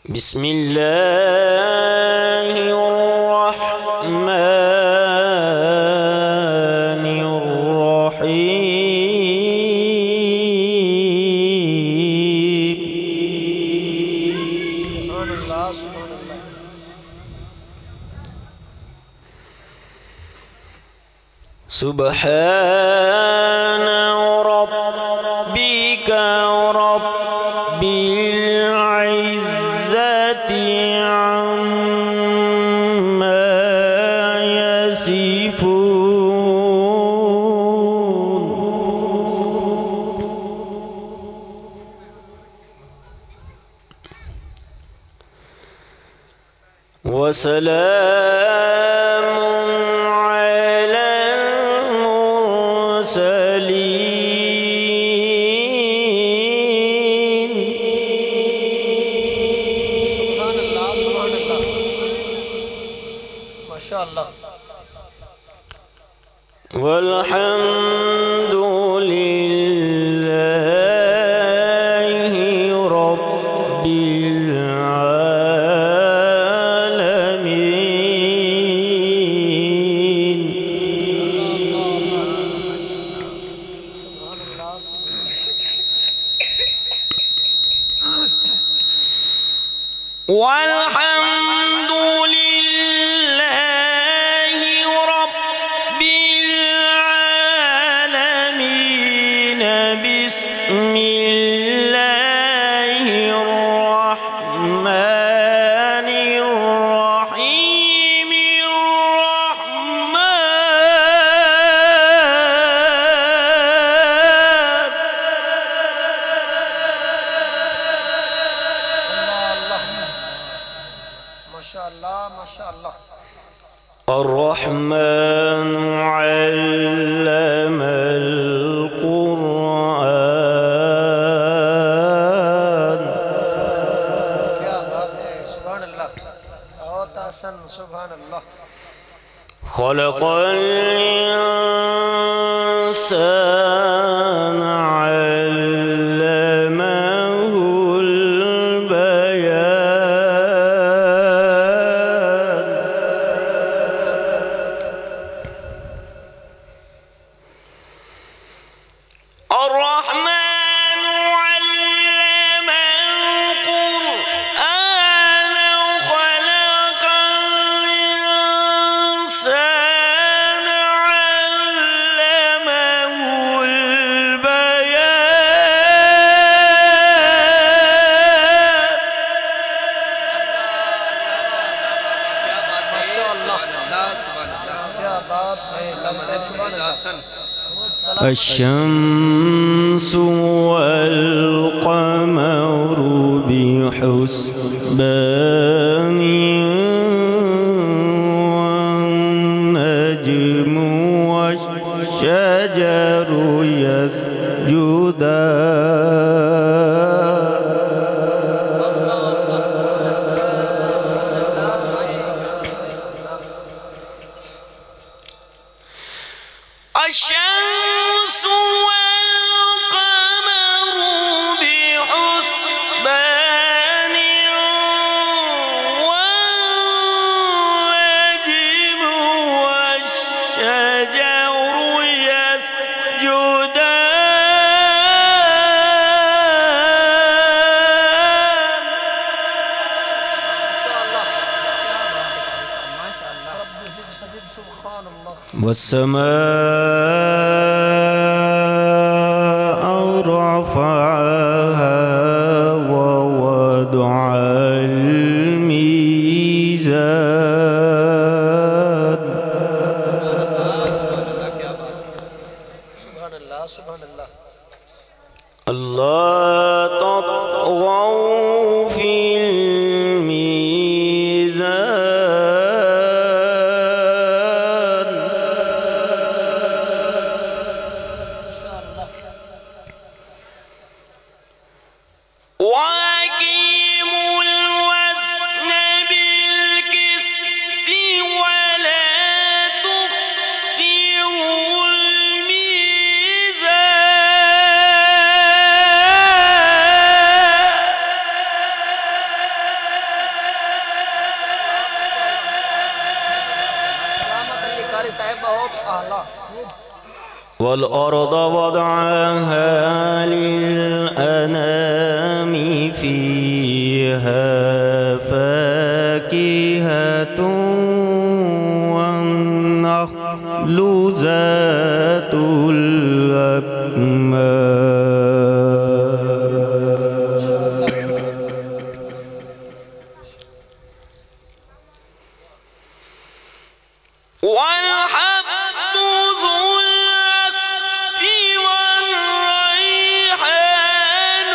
بسم الله الرحمن الرحيم. سبحان الله سبحان الله. سبحان ربك رب العزة عما يصفون وسلام على المرسلين. سبحان الله سبحان الله. ما شاء الله. والحمد لله رب العالمين. سبحان الله سبحان الله. والحمد لله رب العالمين. بسم الله الرحمن الرحيم. ما شاء الله ما شاء الله. الرحمن علم القرآن. क्या बात है. سبحان الله. बहुत आसान. سبحان الله. خلق الإنسان علمه البيان. الرحمن علم القرآن خلق الإنسان علمه البيان. ما شاء الله. क्या बात है. سبحان الله. الشمس والقمر بحسبان والنجم والشجر يسجدان. الشمس والقمر بحسبان والنجم والشجر يسجدان. والسماء رفعها ووضع الميزان. سبحان الله سبحان الله. ألا تطغوا في الميزان. وأقيموا الوزن بالقسط ولا تخسروا الميزان. والأرض وضعها للأنام فيها فاكهة والنخل ذات الأكمام والحب ذو العصف والريحان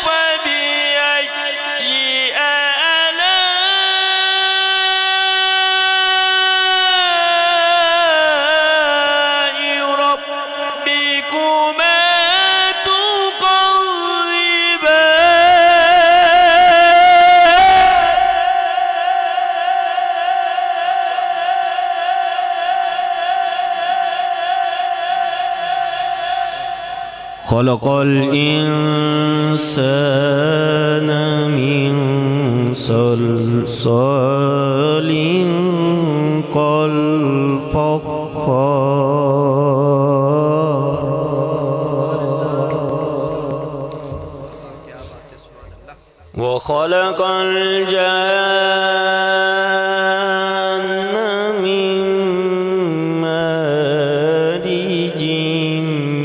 فبأي آلاء ربكما خلق الإنسان من صلصال كالفخار وخلق الجان من مارج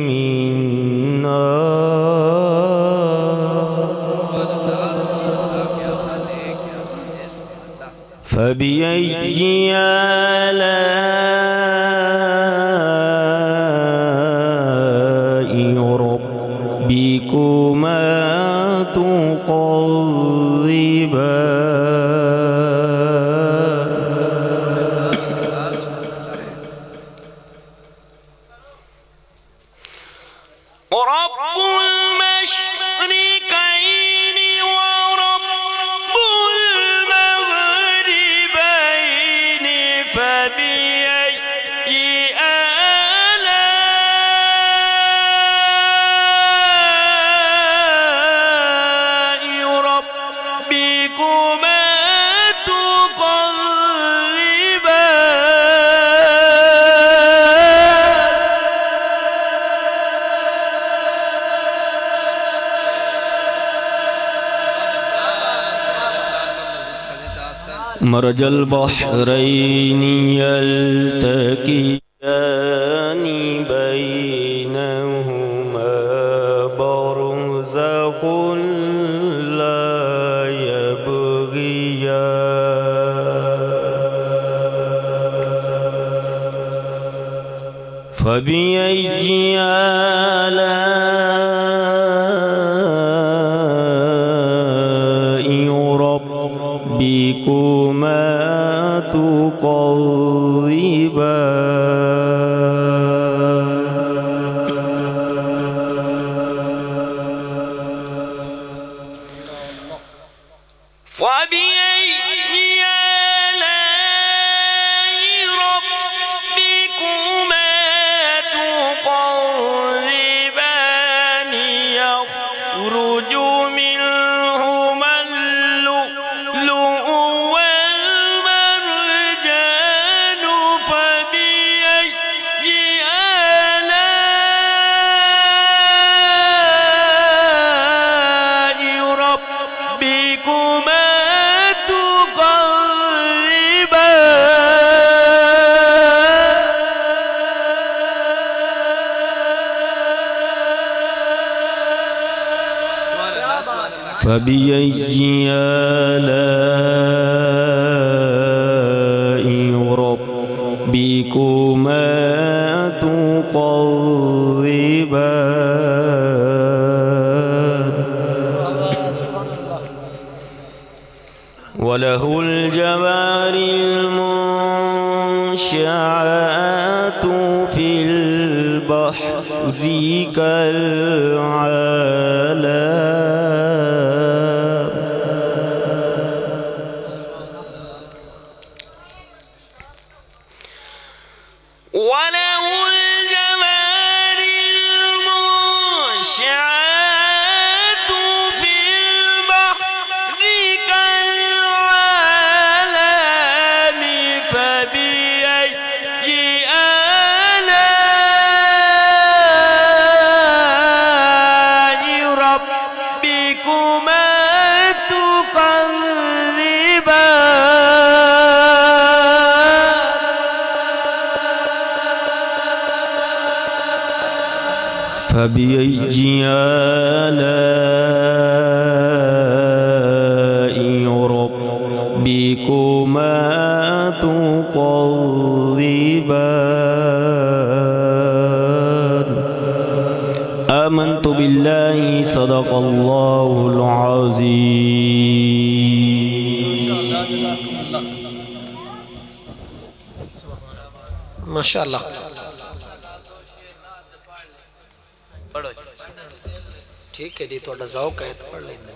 من فبأي آلاء ربكما تكذبان رب المشرقين ورب المغربين فبأي آلاء ربكما مرج البحرين يلتقيان بينهما برزخ لا يبغيان فبأي آلاء ربكما تكذبان فبأي آلاء ربكما تكذبان يخرج منهما اللؤلؤ والمرجان فبأي آلاء ربكما فبأي آلاء ربكما تكذبان وله الجوار المنشآت في البحر كالأعلام وله الجوار المنشآت في البحر كالأعلام फबिअय्यि आलाइ रब्बिकुमा तुकज़्ज़िबान। आमन्तु बिल्लाहि सदक़ल्लाहुल अज़ीम। माशाअल्लाह। ठीक है जी, थोड़ा ज़ौक़ है तो पढ़ लेंगे।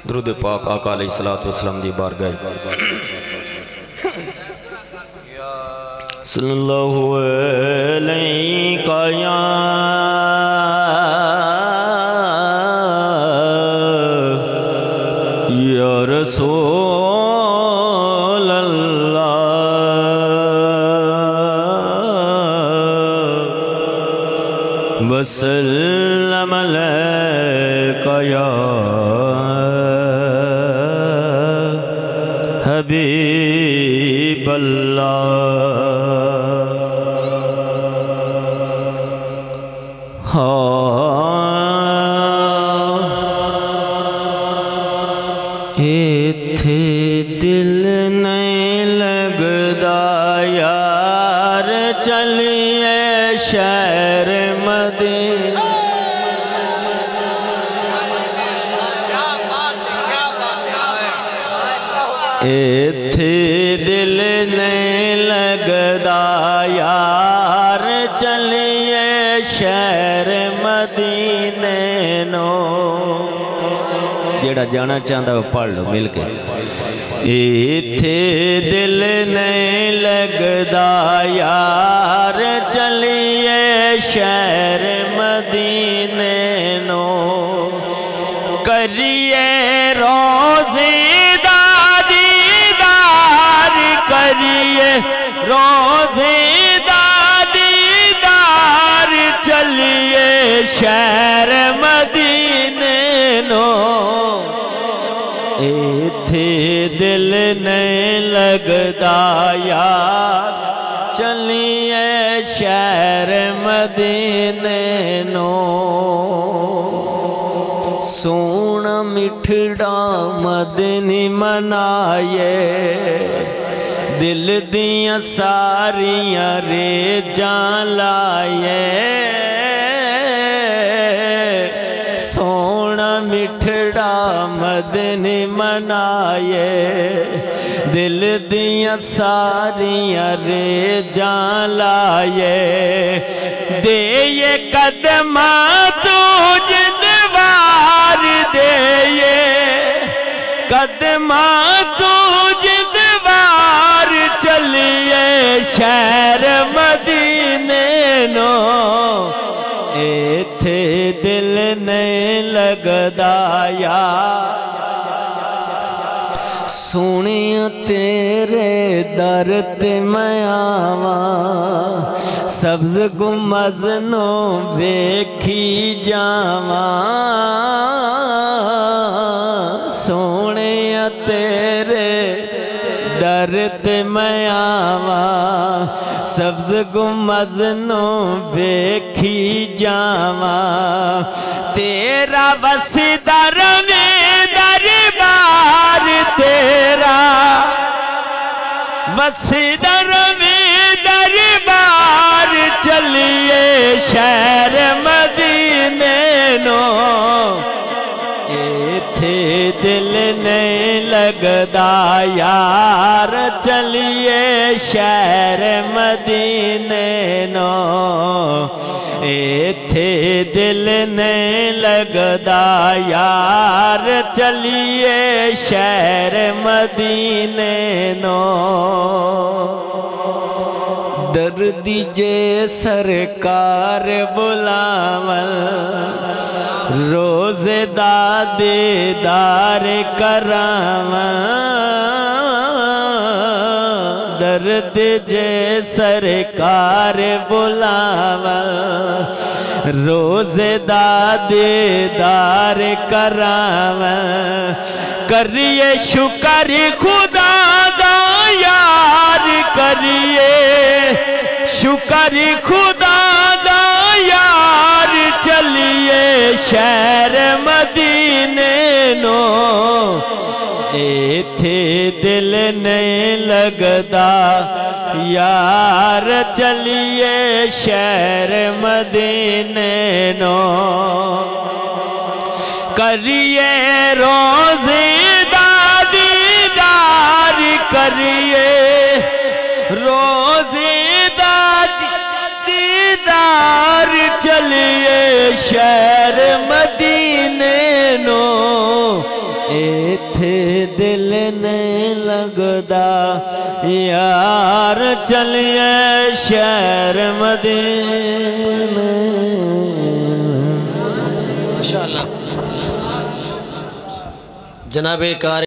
दुरूद पाक आका अलैहिस्सलातु वस्सलाम दी बारगाह सल्लल्लाहु अलैका या रसूल अल्लाह वसल्लम अलैका या हबीब अल्लाह। इत्थे दिल नहीं लगदा यार चलिए शहर मदीना। इत्थे दिल नहीं लगदा यार चलिए शहर मदीने नो। जेड़ा जाना चाहता वो पढ़ लो मिल के। इत्थे दिल नहीं लगदा यार चलिए शहर मदीने नो। करिए रोज़े दा दीदार, करिए रोज़े दा दीदार चलिए शहर मदीने नो। इत्थे दिल नहीं लगदा यार चलिए शहर मदीने नो। सोना मिठड़ा मदनी मनाए दिल दियां सारियां रेजां लाए। सोना मिठड़ा मदनी मनाए दिल दियां सारियां रेजां लाए। दे ये कदमा तुझ दवार दे ये कदमा तुझ दवार चलिए शहर मदीने नो। इत्थे दिल नहीं लगदा यार सोनिया तेरे दर ते मैं आवां। सब्ज गुंबज नो वेखी जावां। सोनिया तेरे दर ते मैं आवां। सब्ज गुंबज नो वेखी जावां। तेरा वसीदा रवे दरबार तेरा वसीदा रवे दरबार चलिए शहर मदीने नो। इत्थे दिल नहीं लगदा यार चलिए शहर मदीने नो। इत्थे दिल नहीं लगदा यार चलिए शहर मदीने नो। दर्दी जे सरकार बुलावल रोज़े दा दीदार करावां। कर दीजे सरकार बुलावा, रोज़े दा दीदार करावा, करिए शुक्र खुदा दा यार, करिए शुक्र खुदा दा यार, चलिए शहर मदीने नो, इथे दिल नहीं लगदा यार, चलिए शहर मदीने नो, करिए रोज़े दा दीदार, करिए रोज़े दा दीदार, चलिए शहर मदीने नो, इथे दिल नहीं लगदा यार, चलिए शहर मदीने। माशाअल्लाह जनाबे कार